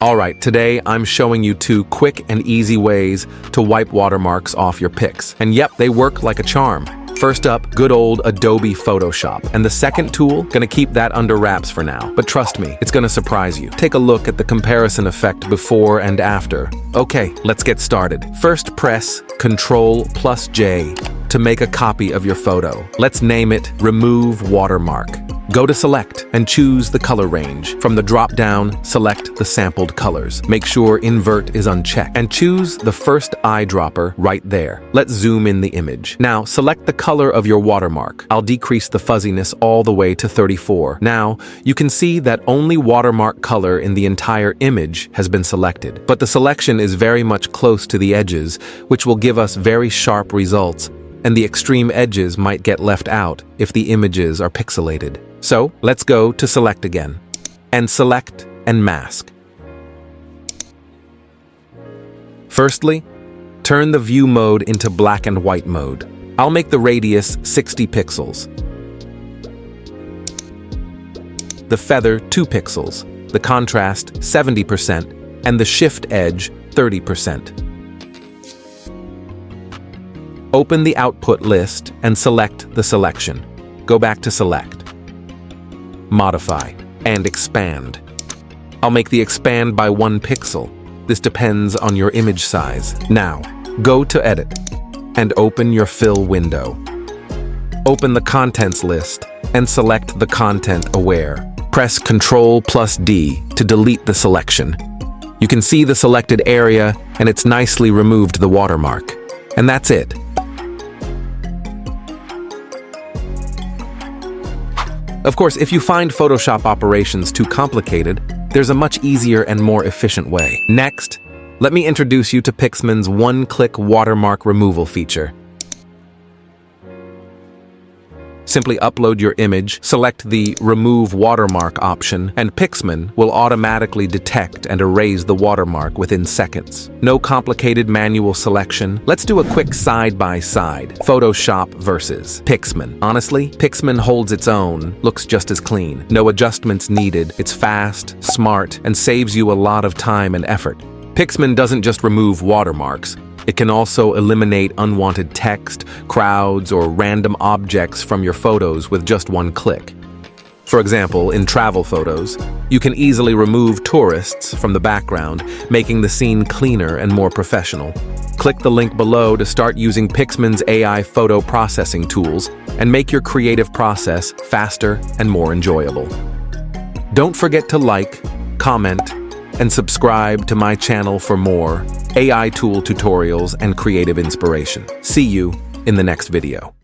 Alright, today I'm showing you 2 quick and easy ways to wipe watermarks off your pics. And yep, they work like a charm. First up, good old Adobe Photoshop. And the second tool, gonna keep that under wraps for now. But trust me, it's gonna surprise you. Take a look at the comparison effect before and after. Okay, let's get started. First, press Ctrl+J to make a copy of your photo. Let's name it Remove Watermark. Go to Select and choose the color range. From the drop-down, select the sampled colors. Make sure Invert is unchecked and choose the first eyedropper right there. Let's zoom in the image. Now, select the color of your watermark. I'll decrease the fuzziness all the way to 34. Now, you can see that only watermark color in the entire image has been selected. But the selection is very much close to the edges, which will give us very sharp results, and the extreme edges might get left out if the images are pixelated. So, let's go to Select again, and select and mask. Firstly, turn the view mode into black and white mode. I'll make the radius 60 pixels, the feather 2 pixels, the contrast 70%, and the shift edge 30%. Open the output list and select the selection. Go back to Select, Modify, and Expand. I'll make the expand by 1 pixel. This depends on your image size. Now, go to Edit and open your fill window. Open the contents list and select the content aware. Press Ctrl+D to delete the selection. You can see the selected area and it's nicely removed the watermark. And that's it. Of course, if you find Photoshop operations too complicated, there's a much easier and more efficient way. Next, let me introduce you to Picsman's one-click watermark removal feature. Simply upload your image, select the Remove Watermark option, and Picsman will automatically detect and erase the watermark within seconds. No complicated manual selection. Let's do a quick side-by-side. Photoshop versus Picsman. Honestly, Picsman holds its own, looks just as clean. No adjustments needed. It's fast, smart, and saves you a lot of time and effort. Picsman doesn't just remove watermarks. It can also eliminate unwanted text, crowds, or random objects from your photos with just 1 click. For example, in travel photos, you can easily remove tourists from the background, making the scene cleaner and more professional. Click the link below to start using Picsman's AI photo processing tools and make your creative process faster and more enjoyable. Don't forget to like, comment, and subscribe to my channel for more AI tool tutorials and creative inspiration. See you in the next video.